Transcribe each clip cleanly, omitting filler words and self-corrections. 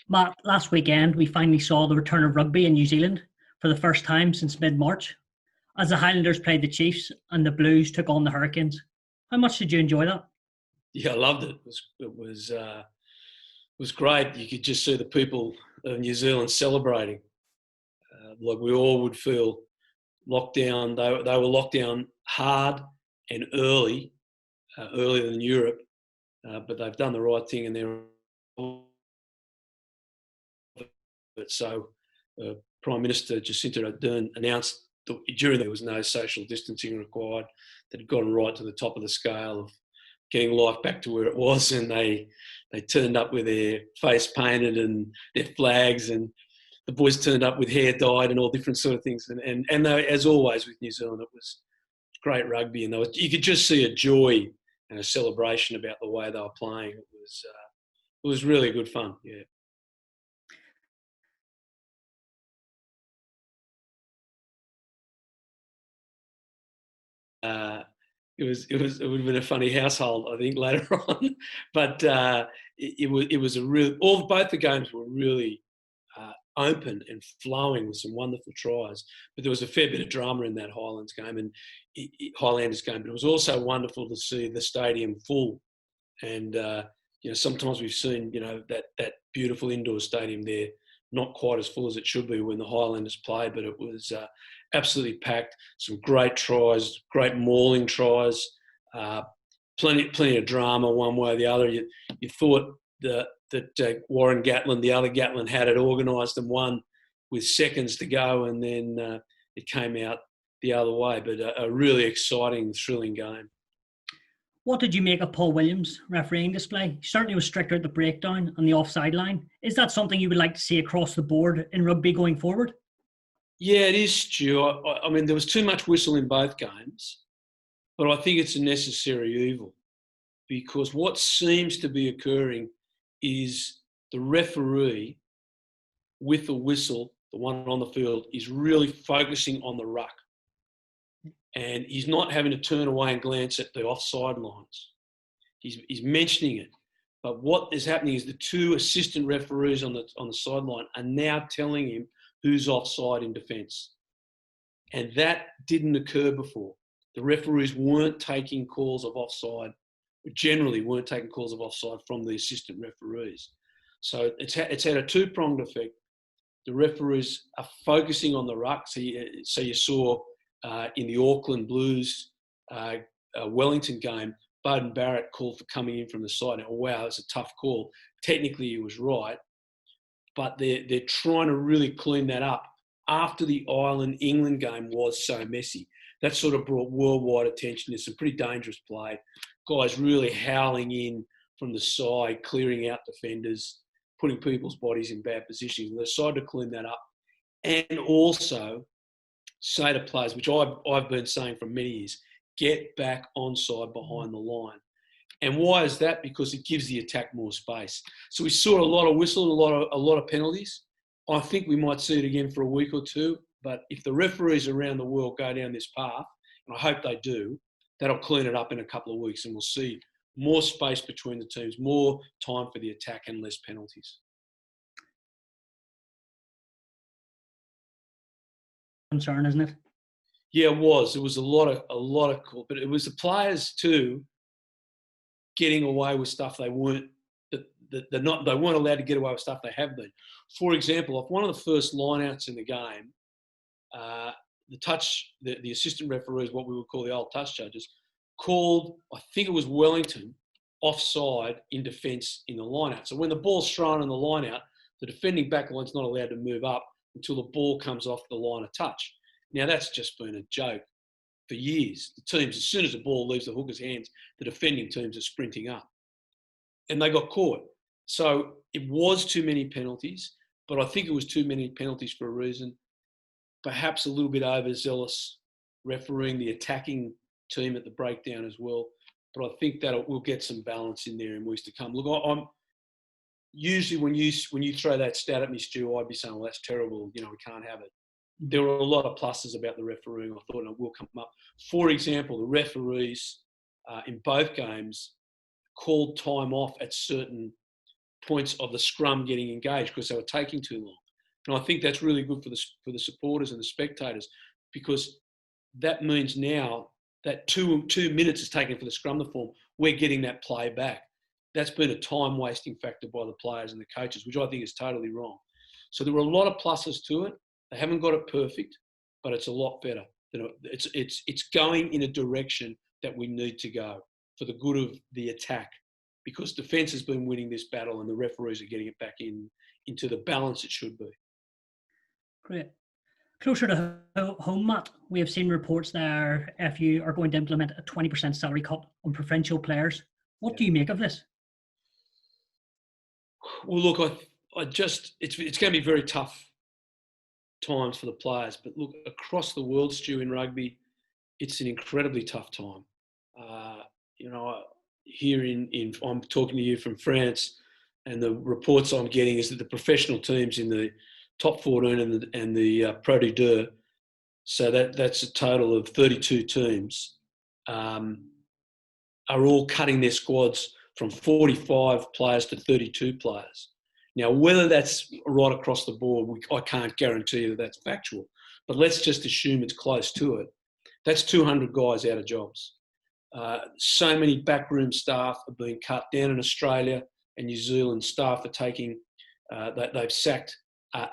Matt, last weekend we finally saw the return of rugby in New Zealand for the first time since mid-March, as the Highlanders played the Chiefs and the Blues took on the Hurricanes. How much did you enjoy that? Yeah, I loved it. It was great. You could just see the people of New Zealand celebrating. Like we all would feel locked down. They were locked down hard and earlier than Europe, but they've done the right thing and they're. So, Prime Minister Jacinta Ardern announced that during there was no social distancing required. That had gone right to the top of the scale of getting life back to where it was, and they turned up with their face painted and their flags, and the boys turned up with hair dyed and all different sort of things. And they, as always with New Zealand, it was great rugby, and you could just see a joy and a celebration about the way they were playing. It was really good fun. Yeah. It would have been a funny household, I think, later on. But it was a real. Both the games were really open and flowing with some wonderful tries. But there was a fair bit of drama in that Highlanders game. But it was also wonderful to see the stadium full. And sometimes we've seen that beautiful indoor stadium there not quite as full as it should be when the Highlanders play, but it was absolutely packed. Some great tries, great mauling tries, plenty of drama one way or the other. You thought that Warren Gatland, the other Gatland, had it organised and won with seconds to go, and then it came out the other way. But a really exciting, thrilling game. What did you make of Paul Williams' refereeing display? He certainly was stricter at the breakdown and the offside line. Is that something you would like to see across the board in rugby going forward? Yeah, it is, Stu. I mean, there was too much whistle in both games, but I think it's a necessary evil, because what seems to be occurring is the referee with the whistle, the one on the field, is really focusing on the ruck. And he's not having to turn away and glance at the offside lines. He's mentioning it. But what is happening is the two assistant referees on the sideline are now telling him who's offside in defence. And that didn't occur before. The referees weren't taking calls of offside, generally weren't taking calls of offside from the assistant referees. So it's had a two-pronged effect. The referees are focusing on the ruck. So you saw in the Auckland Blues Wellington game, Bowden Barrett called for coming in from the side. Now, wow, it's a tough call. Technically, he was right, but they're trying to really clean that up. After the Ireland-England game was so messy, that sort of brought worldwide attention. There's some pretty dangerous play. Guys really howling in from the side, clearing out defenders, putting people's bodies in bad positions. And they decided to clean that up. And also say to players, which I've been saying for many years, get back onside behind the line. And why is that? Because it gives the attack more space. So we saw a lot of whistle, a lot of penalties. I think we might see it again for a week or two. But if the referees around the world go down this path, and I hope they do, that'll clean it up in a couple of weeks, and we'll see more space between the teams, more time for the attack, and less penalties. Concern, isn't it? Yeah, it was. It was a lot of cool, but it was the players too getting away with stuff they weren't allowed to get away with stuff they have been. For example, if one of the first lineouts in the game, the assistant referees, what we would call the old touch judges, called, I think it was Wellington, offside in defence in the lineout. So when the ball's thrown in the lineout, the defending backline's not allowed to move up until the ball comes off the line of touch. Now, that's just been a joke for years. The teams, as soon as the ball leaves the hooker's hands, the defending teams are sprinting up. And they got caught. So it was too many penalties, but I think it was too many penalties for a reason. Perhaps a little bit overzealous refereeing the attacking team at the breakdown as well. But I think that we'll get some balance in there in weeks to come. Look, I'm usually when you throw that stat at me, Stu, I'd be saying, well, that's terrible. We can't have it. There were a lot of pluses about the refereeing. I thought it will come up. For example, the referees in both games called time off at certain points of the scrum getting engaged because they were taking too long. And I think that's really good for the supporters and the spectators, because that means now that 2 minutes is taken for the scrum to form, we're getting that play back. That's been a time-wasting factor by the players and the coaches, which I think is totally wrong. So there were a lot of pluses to it. They haven't got it perfect, but it's a lot better. It's going in a direction that we need to go for the good of the attack, because defence has been winning this battle and the referees are getting it back into the balance it should be. Great. Closer to home, Matt, we have seen reports there FU are going to implement a 20% salary cut on provincial players. What do you make of this? Well, look, it's going to be very tough times for the players. But look, across the world, Stu, in rugby, it's an incredibly tough time. Here I'm talking to you from France, and the reports I'm getting is that the professional teams in the top 14 and the Pro D2, so that's a total of 32 teams, are all cutting their squads from 45 players to 32 players. Now, whether that's right across the board, I can't guarantee that that's factual, but let's just assume it's close to it. That's 200 guys out of jobs. So many backroom staff are being cut down in Australia and New Zealand. Staff are taking, they've sacked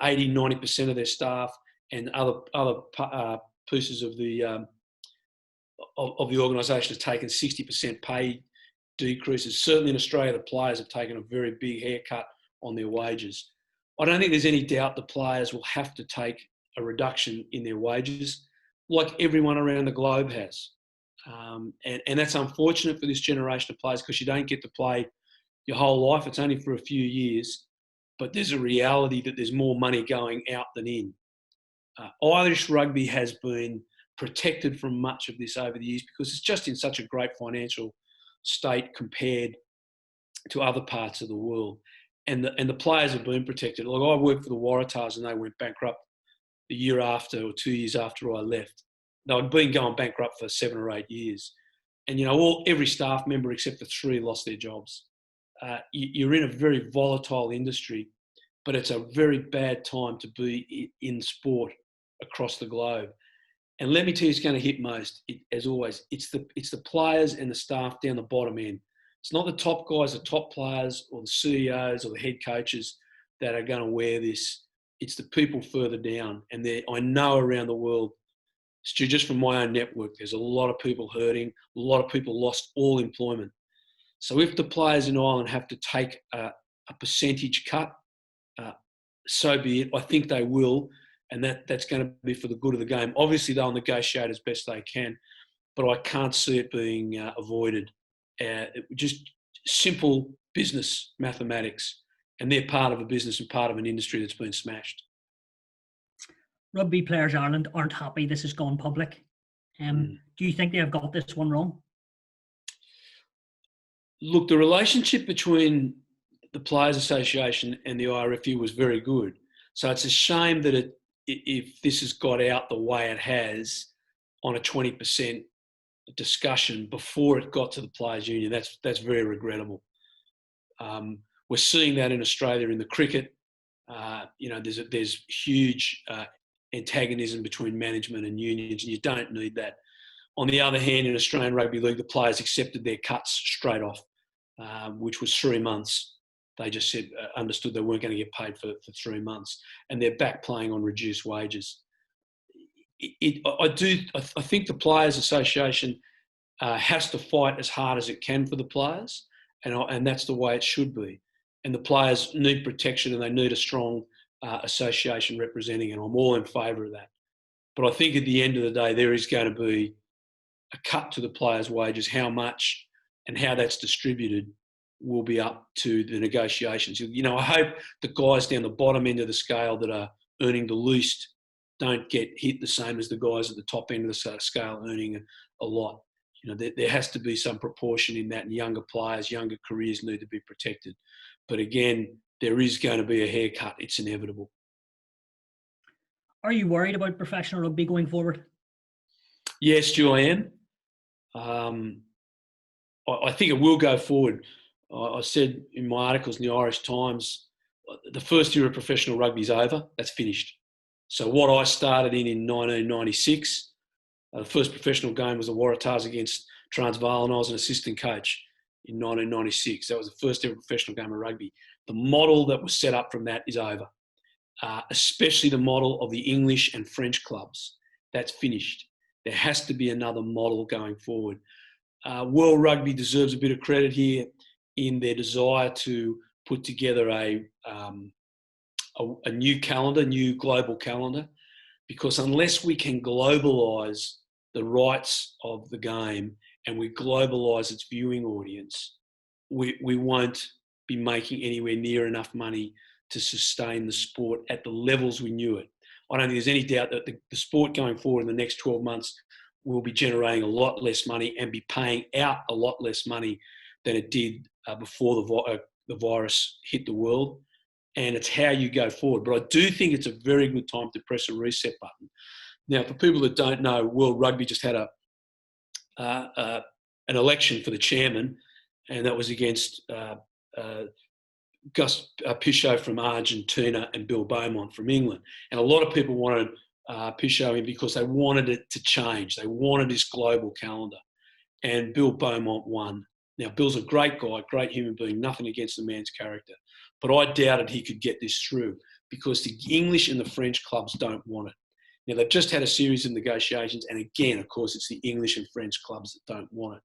80, 90% of their staff, and other pieces of the organisation have taken 60% pay decreases. Certainly in Australia, the players have taken a very big haircut on their wages. I don't think there's any doubt the players will have to take a reduction in their wages, like everyone around the globe has. And that's unfortunate for this generation of players, because you don't get to play your whole life. It's only for a few years. But there's a reality that there's more money going out than in. Irish rugby has been protected from much of this over the years because it's just in such a great financial state compared to other parts of the world. And the players have been protected. Like, I worked for the Waratahs and they went bankrupt the year after, or 2 years after I left. They'd been going bankrupt for 7 or 8 years. And, every staff member except for 3 lost their jobs. You're in a very volatile industry, but it's a very bad time to be in sport across the globe. And let me tell you, it's going to hit most, as always. It's the players and the staff down the bottom end. It's not the top guys, the top players or the CEOs or the head coaches that are going to wear this. It's the people further down. And I know around the world, Stu, just from my own network, there's a lot of people hurting. A lot of people lost all employment. So if the players in Ireland have to take a percentage cut, so be it. I think they will, and that's going to be for the good of the game. Obviously, they'll negotiate as best they can, but I can't see it being avoided. Just simple business mathematics, and they're part of a business and part of an industry that's been smashed. Rugby Players Ireland aren't happy this has gone public. Do you think they have got this one wrong? Look, the relationship between the Players Association and the IRFU was very good. So it's a shame that if this has got out the way it has on a 20% discussion before it got to the Players Union, that's very regrettable. We're seeing that in Australia in the cricket. There's huge antagonism between management and unions, and you don't need that. On the other hand, in Australian Rugby League, the players accepted their cuts straight off, which was 3 months. They just said, understood they weren't going to get paid for 3 months, and they're back playing on reduced wages. I think the Players Association has to fight as hard as it can for the players, and that's the way it should be. And the players need protection, and they need a strong association representing, and I'm all in favour of that. But I think at the end of the day, there is going to be a cut to the players' wages. How much and how that's distributed will be up to the negotiations. I hope the guys down the bottom end of the scale that are earning the least don't get hit the same as the guys at the top end of the scale earning a lot. There has to be some proportion in that, and younger players, younger careers need to be protected. But again, there is going to be a haircut. It's inevitable. Are you worried about professional rugby going forward? Yes, Stu, I am. I think it will go forward. I said in my articles in the Irish Times, the first year of professional rugby is over. That's finished. So what I started in 1996, the first professional game was the Waratahs against Transvaal, and I was an assistant coach in 1996. That was the first ever professional game of rugby. The model that was set up from that is over, especially the model of the English and French clubs. That's finished. There has to be another model going forward. World Rugby deserves a bit of credit here in their desire to put together a new calendar, new global calendar, because unless we can globalise the rights of the game and we globalise its viewing audience, we won't be making anywhere near enough money to sustain the sport at the levels we knew it. I don't think there's any doubt that the sport going forward in the next 12 months will be generating a lot less money and be paying out a lot less money than it did before the virus hit the world. And it's how you go forward. But I do think it's a very good time to press a reset button. Now, for people that don't know, World Rugby just had an election for the chairman, and that was against Gus Pichot from Argentina and Bill Beaumont from England. And a lot of people wanted Pichot in because they wanted it to change. They wanted this global calendar. And Bill Beaumont won. Now, Bill's a great guy, great human being, nothing against the man's character. But I doubted he could get this through because the English and the French clubs don't want it. Now, they've just had a series of negotiations, and again, of course, it's the English and French clubs that don't want it.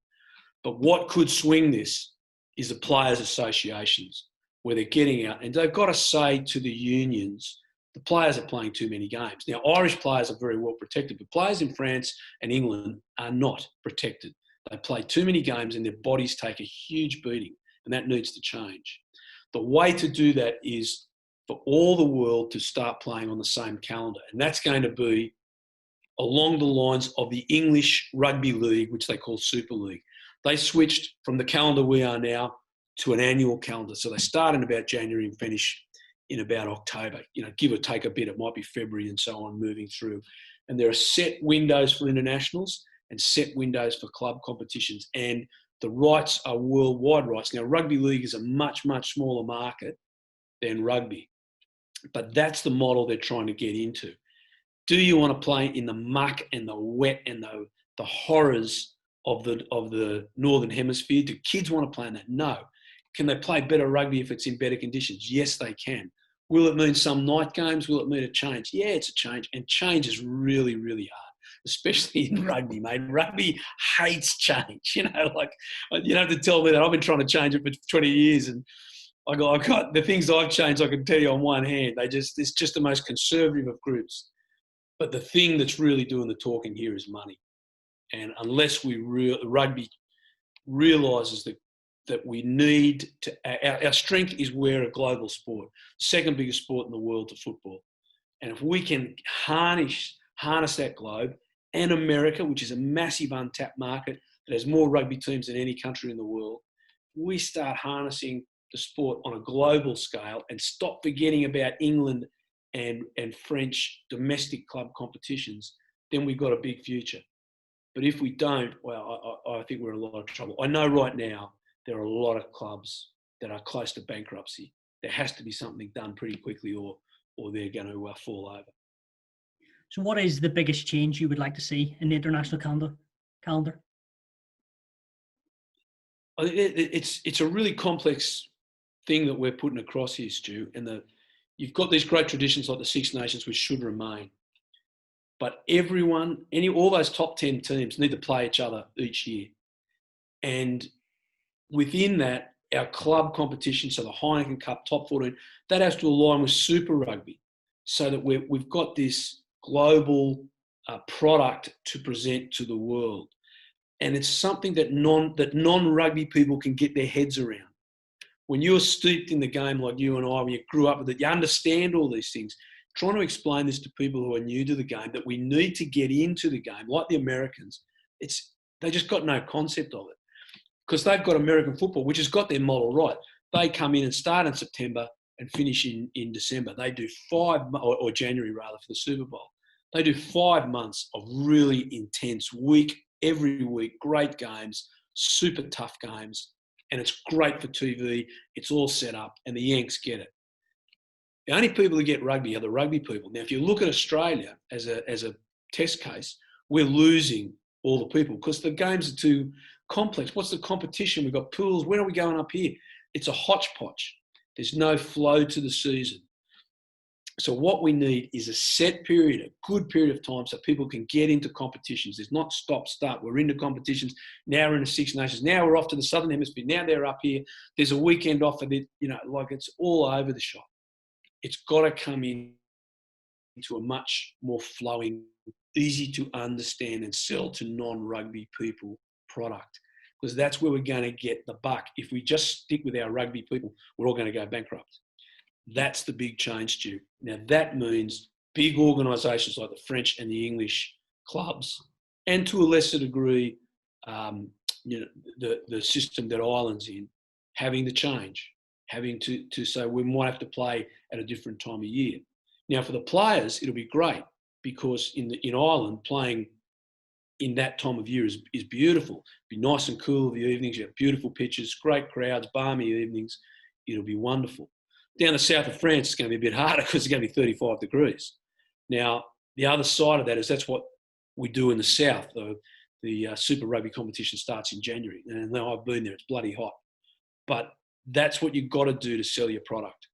But what could swing this is the players' associations, where they're getting out, and they've got to say to the unions, the players are playing too many games. Now, Irish players are very well protected, but players in France and England are not protected. They play too many games and their bodies take a huge beating, and that needs to change. The way to do that is for all the world to start playing on the same calendar, and that's going to be along the lines of the English Rugby League, which they call Super League. They switched from the calendar we are now to an annual calendar. So they start in about January and finish in about October, give or take a bit. It might be February and so on moving through. And there are set windows for internationals and set windows for club competitions. And the rights are worldwide rights. Now, rugby league is a much, much smaller market than rugby. But that's the model they're trying to get into. Do you want to play in the muck and the wet and the horrors of the Northern Hemisphere? Do kids want to play in that? No. Can they play better rugby if it's in better conditions? Yes, they can. Will it mean some night games? Will it mean a change? Yeah, it's a change. And change is really, really hard, especially in rugby, mate. Rugby hates change. You don't have to tell me that. I've been trying to change it for 20 years. And I've got the things I've changed, I can tell you on one hand. It's just the most conservative of groups. But the thing that's really doing the talking here is money. And unless rugby realises that we need to, our strength is we're a global sport, second biggest sport in the world to football. And if we can harness that globe, and America, which is a massive untapped market that has more rugby teams than any country in the world, we start harnessing the sport on a global scale and stop forgetting about England and French domestic club competitions, then we've got a big future. But if we don't, well, I think we're in a lot of trouble. I know right now there are a lot of clubs that are close to bankruptcy. There has to be something done pretty quickly or they're going to fall over. So what is the biggest change you would like to see in the international calendar? It's a really complex thing that we're putting across here, Stu, and you've got these great traditions like the Six Nations, which should remain. But all those top 10 teams need to play each other each year. And within that, our club competition, so the Heineken Cup, top 14, that has to align with Super Rugby so that we've got this global product to present to the world. And it's something that non-rugby people can get their heads around. When you're steeped in the game like you and I, when you grew up with it, you understand all these things. Trying to explain this to people who are new to the game, that we need to get into the game, like the Americans, they just got no concept of it. Because they've got American football, which has got their model right. They come in and start in September and finish in December. They do or January rather, for the Super Bowl. They do 5 months of really intense every week, great games, super tough games. and it's great for TV. It's all set up, and the Yanks get it. The only people who get rugby are the rugby people. Now, if you look at Australia as a test case, we're losing all the people because the games are too complex. What's the competition? We've got pools. When are we going up here? It's a hodgepodge. There's no flow to the season. So what we need is a set period, a good period of time so people can get into competitions. There's not stop-start. We're into competitions. Now we're in the Six Nations. Now we're off to the Southern Hemisphere. Now they're up here. There's a weekend off of it. Like it's all over the shop. It's got to come into a much more flowing, easy to understand and sell to non-rugby people product, because that's where we're going to get the buck. If we just stick with our rugby people, we're all going to go bankrupt. That's the big change, Stu. Now that means big organisations like the French and the English clubs, and to a lesser degree, the system that Ireland's in, having to change, having to say we might have to play at a different time of year. Now for the players, it'll be great because in Ireland playing in that time of year is beautiful. It'll be nice and cool the evenings. You have beautiful pitches, great crowds, balmy evenings. It'll be wonderful. Down the south of France, it's going to be a bit harder because it's going to be 35 degrees. Now, the other side of that is that's what we do in the south. The Super Rugby competition starts in January. And now I've been there, it's bloody hot. But that's what you've got to do to sell your product.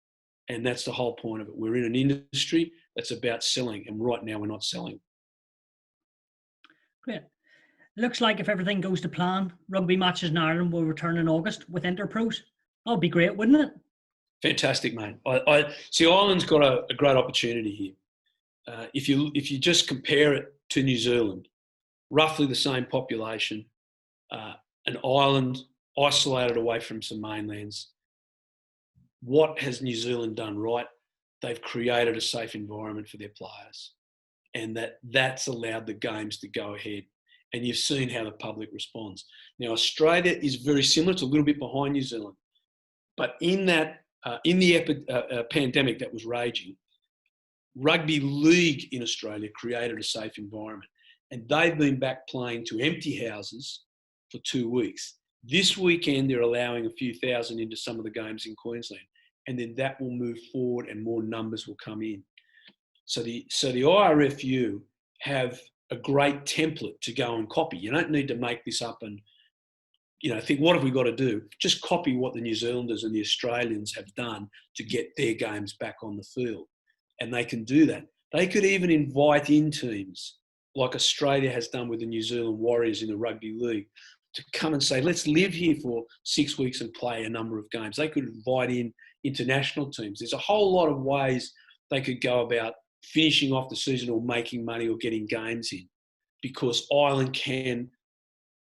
And that's the whole point of it. We're in an industry that's about selling. And right now we're not selling. Great. Looks like if everything goes to plan, rugby matches in Ireland will return in August with Interpros. That would be great, wouldn't it? Fantastic, mate. I see Ireland's got a great opportunity here. If you just compare it to New Zealand, roughly the same population, an island isolated away from some mainlands. What has New Zealand done right? They've created a safe environment for their players, and that's allowed the games to go ahead. And you've seen how the public responds. Now, Australia is very similar. It's a little bit behind New Zealand, but in that in the pandemic that was raging, rugby league in Australia created a safe environment, and they've been back playing to empty houses for 2 weeks. This weekend, they're allowing a few thousand into some of the games in Queensland, and then that will move forward and more numbers will come in. So the IRFU have a great template to go and copy. You don't need to make this up and think, what have we got to do? Just copy what the New Zealanders and the Australians have done to get their games back on the field. And they can do that. They could even invite in teams like Australia has done with the New Zealand Warriors in the Rugby League to come and say, let's live here for 6 weeks and play a number of games. They could invite in international teams. There's a whole lot of ways they could go about finishing off the season or making money or getting games in, because Ireland can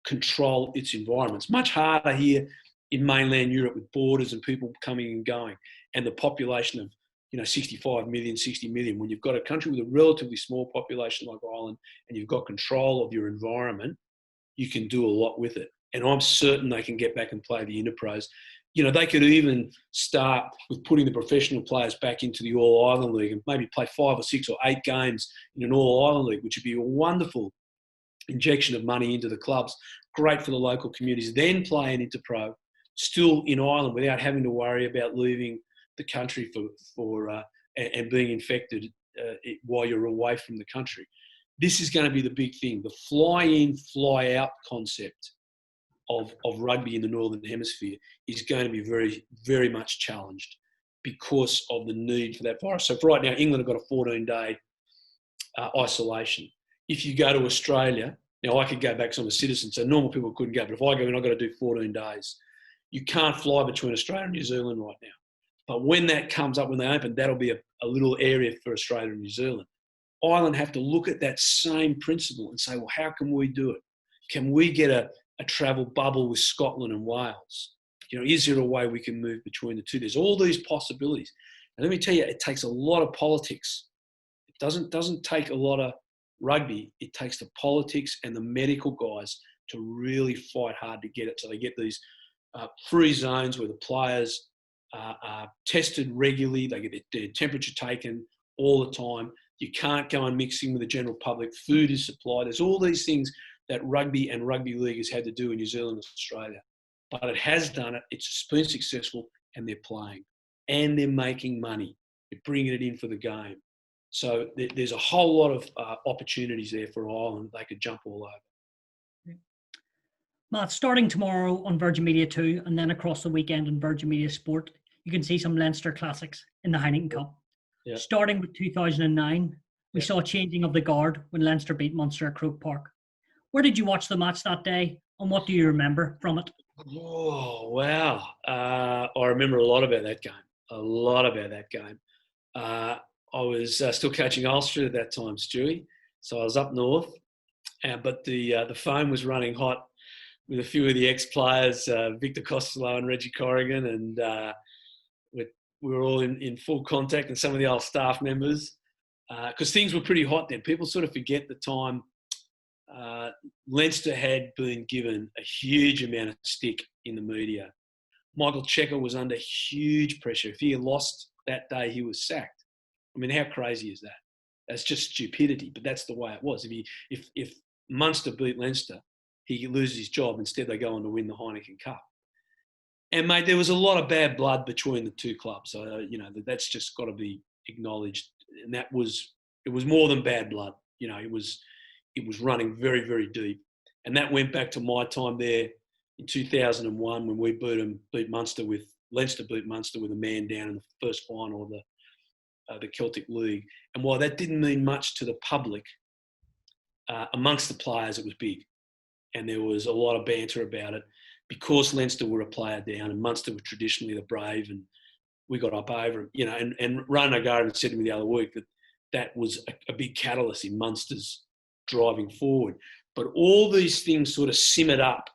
control its environments. Much harder here in mainland Europe with borders and people coming and going and the population of 65 million, 60 million. When you've got a country with a relatively small population like Ireland and you've got control of your environment, you can do a lot with it. And I'm certain they can get back and play the Interpros. They could even start with putting the professional players back into the All-Ireland League and maybe play 5 or 6 or 8 games in an All-Ireland League, which would be a wonderful injection of money into the clubs, great for the local communities, then play an Interpro still in Ireland without having to worry about leaving the country and being infected while you're away from the country. This is going to be the big thing. The fly-in, fly-out concept of rugby in the Northern Hemisphere is going to be very, very much challenged because of the need for that virus. So for right now, England have got a 14-day isolation. If you go to Australia, now I could go back, so I'm a citizen, so normal people couldn't go, but if I go in, I've got to do 14 days. You can't fly between Australia and New Zealand right now. But when that comes up, when they open, that'll be a little area for Australia and New Zealand. Ireland have to look at that same principle and say, well, how can we do it? Can we get a travel bubble with Scotland and Wales? Is there a way we can move between the two? There's all these possibilities. And let me tell you, it takes a lot of politics. It doesn't take a lot of rugby. It takes the politics and the medical guys to really fight hard to get it. So they get these free zones where the players are tested regularly. They get their temperature taken all the time. You can't go and mix in with the general public. Food is supplied. There's all these things that rugby and rugby league has had to do in New Zealand and Australia. but it has done it. It's been successful, and they're playing, and they're making money. They're bringing it in for the game. So there's a whole lot of opportunities there for Ireland. They could jump all over. Matt, starting tomorrow on Virgin Media 2 and then across the weekend on Virgin Media Sport, you can see some Leinster classics in the Heineken Cup. Yeah. Starting with 2009, we saw a changing of the guard when Leinster beat Munster at Croke Park. Where did you watch the match that day, and what do you remember from it? Oh, wow. I remember a lot about that game. I was still coaching Ulster at that time, Stewie, so I was up north, but the phone was running hot with a few of the ex-players, Victor Costello and Reggie Corrigan, and we were all in full contact, and some of the old staff members, because things were pretty hot then. People sort of forget the time. Leinster had been given a huge amount of stick in the media. Michael Checker was under huge pressure. If he had lost that day, he was sacked. I mean, how crazy is that? That's just stupidity, but that's the way it was. If Munster beat Leinster, he loses his job. Instead, they go on to win the Heineken Cup. And, mate, there was a lot of bad blood between the two clubs. So, that's just got to be acknowledged. And it was more than bad blood. It was running very, very deep. And that went back to my time there in 2001 when we beat Munster Leinster beat Munster with a man down in the first final of the Celtic League. And while that didn't mean much to the public, amongst the players it was big. And there was a lot of banter about it because Leinster were a player down and Munster were traditionally the brave, and we got up over them. And Ronan O'Gara said to me the other week that was a big catalyst in Munster's driving forward. But all these things sort of simmered up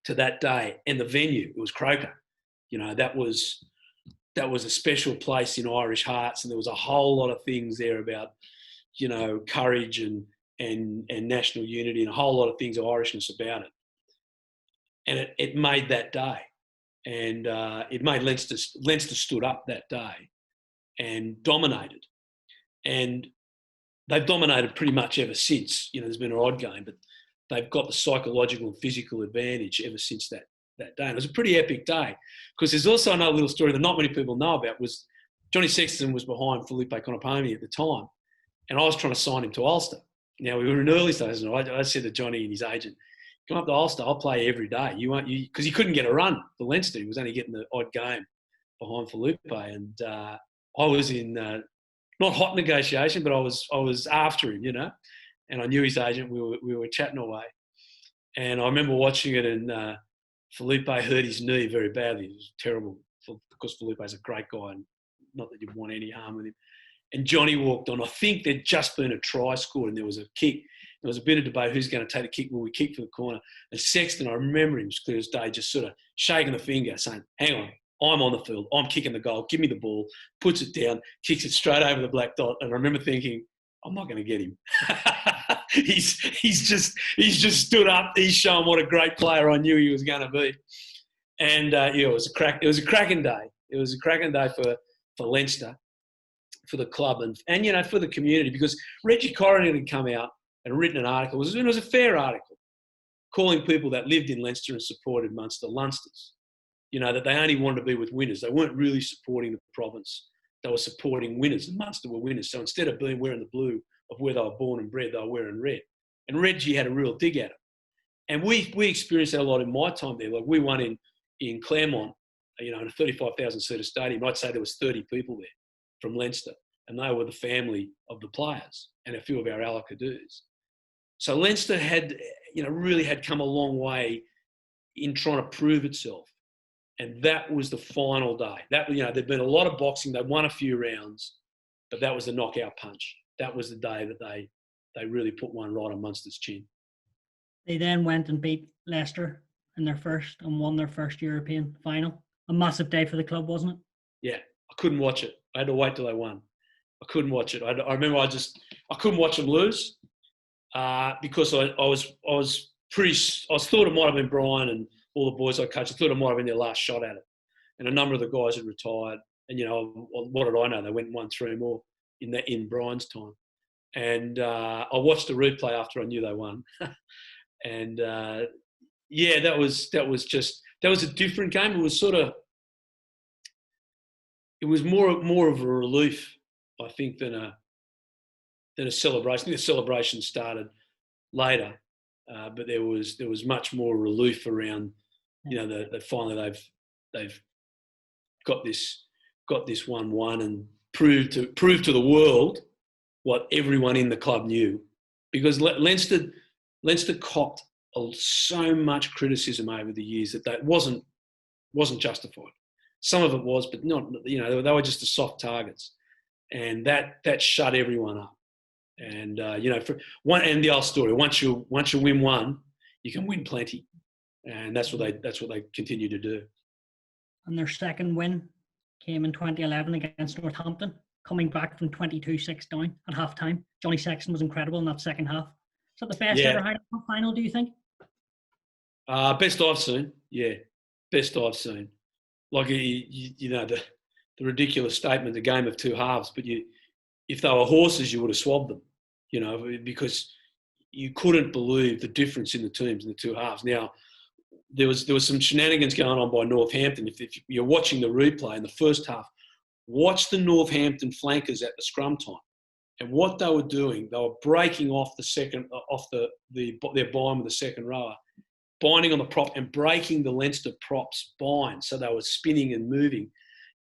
to that day, and the venue, it was Croker. That was a special place in Irish hearts, and there was a whole lot of things there about, courage and national unity, and a whole lot of things of Irishness about it. And it made that day, and it made Leinster stood up that day and dominated, and they've dominated pretty much ever since. There's been an odd game, but they've got the psychological and physical advantage ever since that day. And it was a pretty epic day, because there's also another little story that not many people know about. Was Johnny Sexton was behind Felipe Konoponi at the time, and I was trying to sign him to Ulster. Now, we were in early stages, and I said to Johnny and his agent, "Come up to Ulster, I'll play every day. Because he couldn't get a run for Leinster. He was only getting the odd game behind Felipe, and I was in not hot negotiation, but I was after him, And I knew his agent. We were chatting away, and I remember watching it, and Felipe hurt his knee very badly. It was terrible because Felipe's a great guy, and not that you'd want any harm with him. And Johnny walked on. I think there'd just been a try scored, and there was a kick. There was a bit of debate who's going to take the kick when we kick for the corner. And Sexton, I remember him as clear as day, just sort of shaking the finger, saying, "Hang on, I'm on the field. I'm kicking the goal. Give me the ball." Puts it down, kicks it straight over the black dot. And I remember thinking, I'm not going to get him. He's just stood up. He's shown what a great player I knew he was going to be. And it was a cracking day. It was a cracking day for Leinster, for the club, and for the community, because Reggie Corrigan had come out and written an article. It was a fair article, calling people that lived in Leinster and supported Munster Leinsters. That they only wanted to be with winners. They weren't really supporting the province. They were supporting winners, and Munster were winners. So instead of wearing the blue of where they were born and bred, they were wearing red. And Reggie had a real dig at it. And we experienced that a lot in my time there. Like, we won in Claremont, in a 35,000-seater stadium. I'd say there was 30 people there from Leinster, and they were the family of the players and a few of our Alakadoos. So Leinster had, really had come a long way in trying to prove itself. And that was the final day. There'd been a lot of boxing. They won a few rounds, but that was the knockout punch. That was the day that they really put one right on Munster's chin. They then went and beat Leicester in and won their first European final. A massive day for the club, wasn't it? Yeah, I couldn't watch it. I had to wait till they won. I couldn't watch it. I remember I couldn't watch them lose because I thought it might have been Brian and all the boys I coached. I thought it might have been their last shot at it. And a number of the guys had retired. And, what did I know? They went and won 3 more in Brian's time. And I watched the replay after I knew they won. And, that was that was a different game. It was more of a relief, I think, than a celebration. I think the celebration started later, but there was much more relief around, that finally they've got this 1-1 and proved to the world what everyone in the club knew, because Leinster copped so much criticism over the years that wasn't justified. Some of it was, but not. They were just the soft targets, and that shut everyone up. And for one, and the old story: once you win one, you can win plenty, and that's what they continue to do. And their second win came in 2011 against Northampton, coming back from 22-6 down at half time. Johnny Sexton was incredible in that second half. Is that the best ever Heineken Cup final, do you think? Best I've seen. Yeah, best I've seen. Like, the ridiculous statement, the game of two halves, but if they were horses, you would have swabbed them, because you couldn't believe the difference in the teams in the two halves. Now, there was some shenanigans going on by Northampton. If you're watching the replay in the first half, watch the Northampton flankers at the scrum time. And what they were doing, they were breaking off their bind with the second rower, binding on the prop and breaking the Leinster props bind. So they were spinning and moving.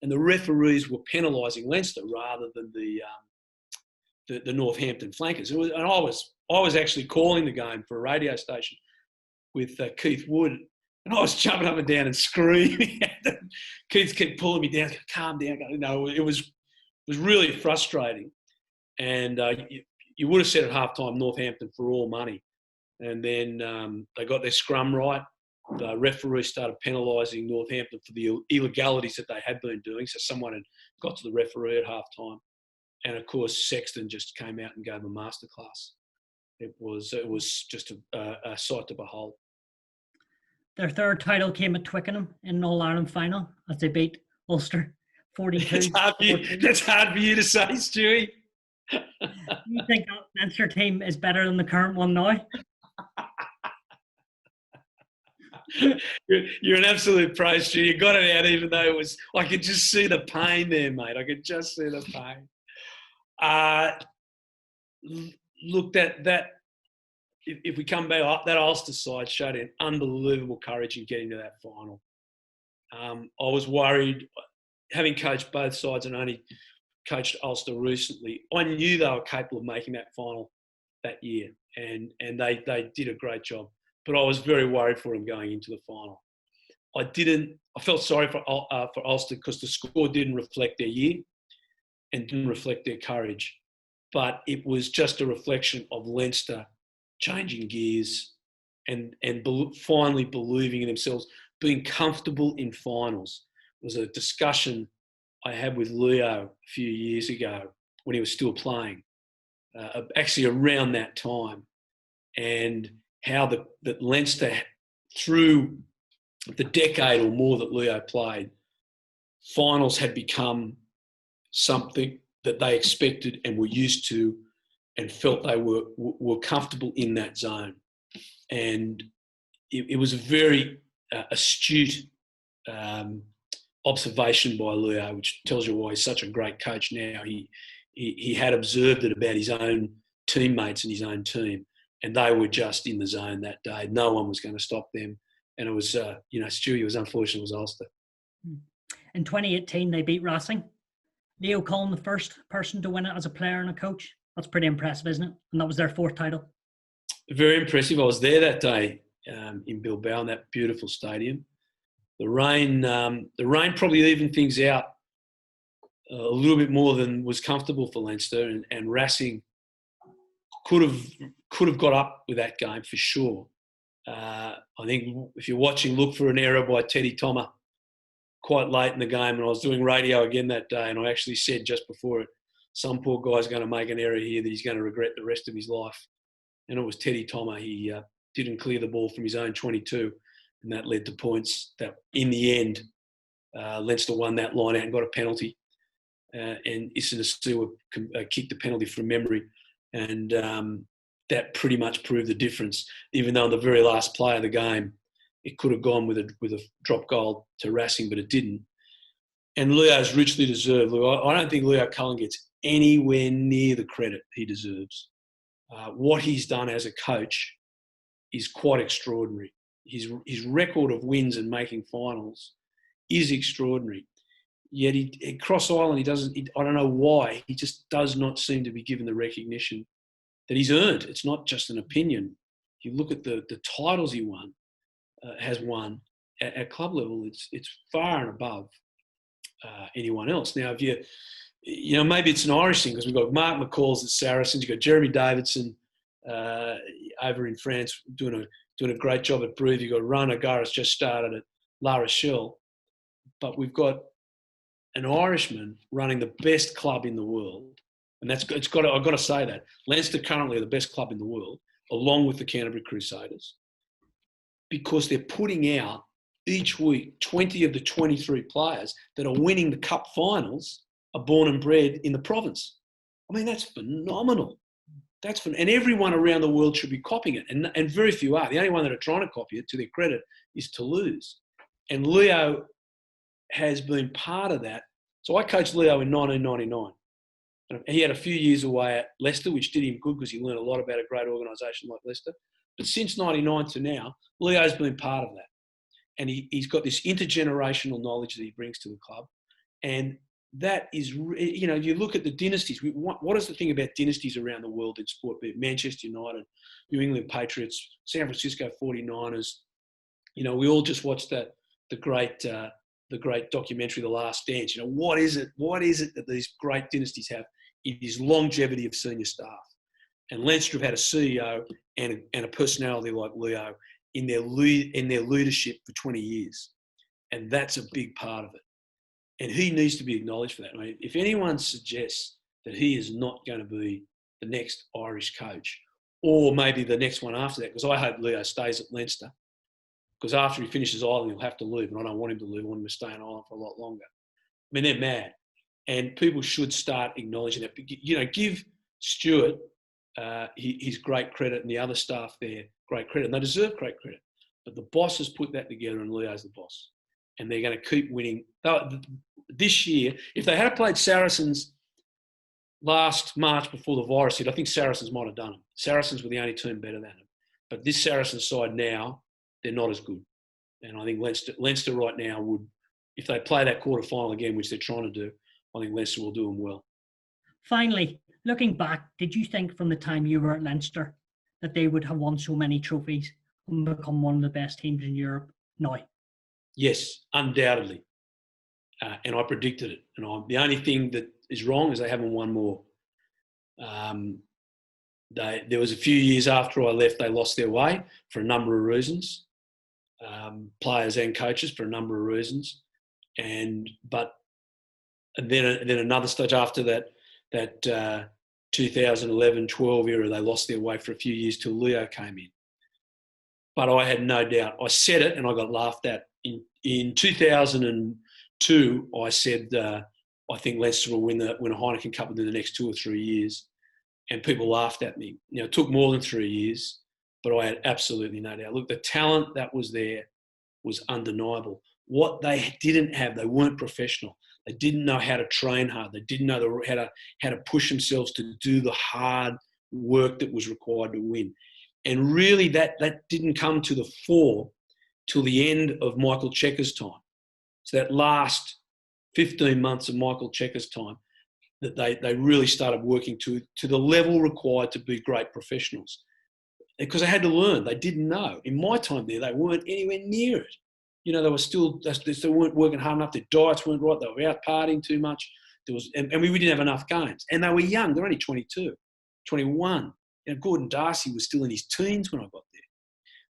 And the referees were penalising Leinster rather than the Northampton flankers. And I was actually calling the game for a radio station with Keith Wood, and I was jumping up and down and screaming at them. Keith kept pulling me down, calm down. It was really frustrating. And you would have said at halftime Northampton for all money. And then they got their scrum right. The referee started penalising Northampton for the illegalities that they had been doing. So someone had got to the referee at halftime. And, of course, Sexton just came out and gave a masterclass. It was just a sight to behold. Their third title came at Twickenham in an All-Ireland final as they beat Ulster 42. That's hard for you to say, Stewie. Do you think that Leinster team is better than the current one now? You're an absolute pro, Stu. You got it out, even though I could just see the pain there, mate. I could just see the pain. Look, that if we come back up, that Ulster side showed an unbelievable courage in getting to that final. I was worried, having coached both sides and only coached Ulster recently. I knew they were capable of making that final that year, and they did a great job. But I was very worried for them going into the final. I felt sorry for Ulster because the score didn't reflect their year and didn't reflect their courage. But it was just a reflection of Leinster changing gears and finally believing in themselves, being comfortable in finals. It was a discussion I had with Leo a few years ago when he was still playing, actually around that time, and how that Leinster, through the decade or more that Leo played, finals had become something that they expected and were used to and felt they were comfortable in that zone. And it was a very astute observation by Leo, which tells you why he's such a great coach now. He had observed it about his own teammates and his own team, and they were just in the zone that day. No one was going to stop them. And it was, Stewie, it was unfortunate it was Ulster. In 2018, they beat Racing. Leo Cullen, the first person to win it as a player and a coach. That's pretty impressive, isn't it? And that was their fourth title. Very impressive. I was there that day in Bilbao in that beautiful stadium. The rain probably evened things out a little bit more than was comfortable for Leinster, and Racing could have got up with that game for sure. I think if you're watching, look for an error by Teddy Thomas quite late in the game. And I was doing radio again that day, and I actually said just before it, some poor guy's going to make an error here that he's going to regret the rest of his life. And it was Teddy Thomas. He didn't clear the ball from his own 22, and that led to points that, in the end, Leinster won that line out and got a penalty. And Isinasu kicked the penalty from memory. And that pretty much proved the difference, even though in the very last play of the game, it could have gone with a drop goal to Racing, but it didn't. And Leo's richly deserved. I don't think Leo Cullen gets anywhere near the credit he deserves. What he's done as a coach is quite extraordinary. His record of wins and making finals is extraordinary. Yet at Cross Island, I don't know why, he just does not seem to be given the recognition that he's earned. It's not just an opinion. If you look at the titles he has won at club level, it's far and above anyone else. Now, if maybe it's an Irish thing because we've got Mark McCall's at Saracens, you've got Jeremy Davidson over in France doing a great job at Bruges. You've got Ron O'Gara's just started at La Rochelle, but we've got an Irishman running the best club in the world, and I've got to say that Leinster currently are the best club in the world, along with the Canterbury Crusaders, because they're putting out each week 20 of the 23 players that are winning the cup finals are born and bred in the province. I mean, that's phenomenal. And everyone around the world should be copying it, and very few are. The only one that are trying to copy it, to their credit, is Toulouse. And Leo has been part of that. So I coached Leo in 1999. He had a few years away at Leicester, which did him good because he learned a lot about a great organisation like Leicester. But since 99 to now, Leo's been part of that. And he's got this intergenerational knowledge that he brings to the club. And that is, you look at the dynasties. What is the thing about dynasties around the world in sport, be it Manchester United, New England Patriots, San Francisco 49ers? We all just watched the great documentary, The Last Dance. What is it that these great dynasties have? It is longevity of senior staff. And Leinster have had a CEO and a personality like Leo in their leadership for 20 years. And that's a big part of it. And he needs to be acknowledged for that. I mean, if anyone suggests that he is not going to be the next Irish coach, or maybe the next one after that, because I hope Leo stays at Leinster, because after he finishes Ireland, he'll have to leave, and I don't want him to leave. I want him to stay in Ireland for a lot longer. I mean, they're mad. And people should start acknowledging that. Give Stuart his great credit and the other staff there great credit, and they deserve great credit. But the boss has put that together, and Leo's the boss. And they're going to keep winning. This year, if they had played Saracens last March before the virus hit, I think Saracens might have done it. Saracens were the only team better than them. But this Saracens side now, they're not as good. And I think Leinster right now would, if they play that quarter final again, which they're trying to do, I think Leinster will do them well. Finally, looking back, did you think from the time you were at Leinster that they would have won so many trophies and become one of the best teams in Europe now? Yes, undoubtedly. And I predicted it. And the only thing that is wrong is they haven't won more. There was a few years after I left, they lost their way for a number of reasons, players and coaches for a number of reasons. And then another stage after that 2011-12 era, they lost their way for a few years till Leo came in. But I had no doubt. I said it and I got laughed at. In 2002, I said, I think Leinster will win a Heineken Cup within the next 2 or 3 years. And people laughed at me. It took more than 3 years, but I had absolutely no doubt. Look, the talent that was there was undeniable. What they didn't have, they weren't professional. They didn't know how to train hard. They didn't know how to push themselves to do the hard work that was required to win. And really that didn't come to the fore till the end of Michael Checker's time. So that last 15 months of Michael Checker's time, that they really started working to the level required to be great professionals. Because they had to learn. They didn't know. In my time there, they weren't anywhere near it. They weren't working hard enough. Their diets weren't right. They were out partying too much. And we didn't have enough games. And they were young. They're only 22, 21. And Gordon Darcy was still in his teens when I got there.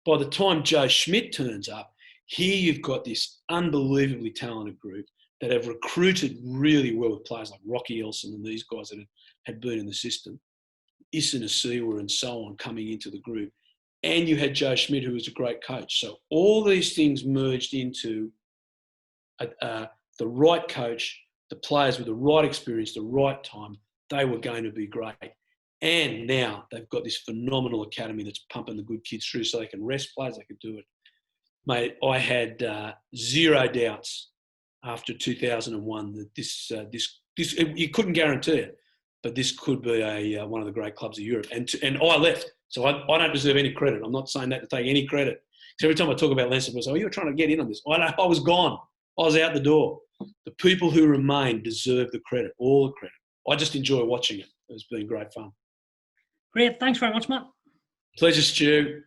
By the time Joe Schmidt turns up, here you've got this unbelievably talented group that have recruited really well with players like Rocky Elson and these guys that had been in the system, Issa Nasiwa and so on coming into the group. And you had Joe Schmidt, who was a great coach. So all these things merged into the right coach, the players with the right experience, the right time. They were going to be great. And now they've got this phenomenal academy that's pumping the good kids through so they can rest players, they can do it. mate, I had zero doubts after 2001 that this you couldn't guarantee it, but this could be one of the great clubs of Europe. And I left, so I don't deserve any credit. I'm not saying that to take any credit. Because every time I talk about Leinster, people say, "Oh, you're trying to get in on this." I was gone. I was out the door. The people who remain deserve the credit, all the credit. I just enjoy watching it. It's been great fun. Great. Thanks very much, Matt. Pleasure, Stu.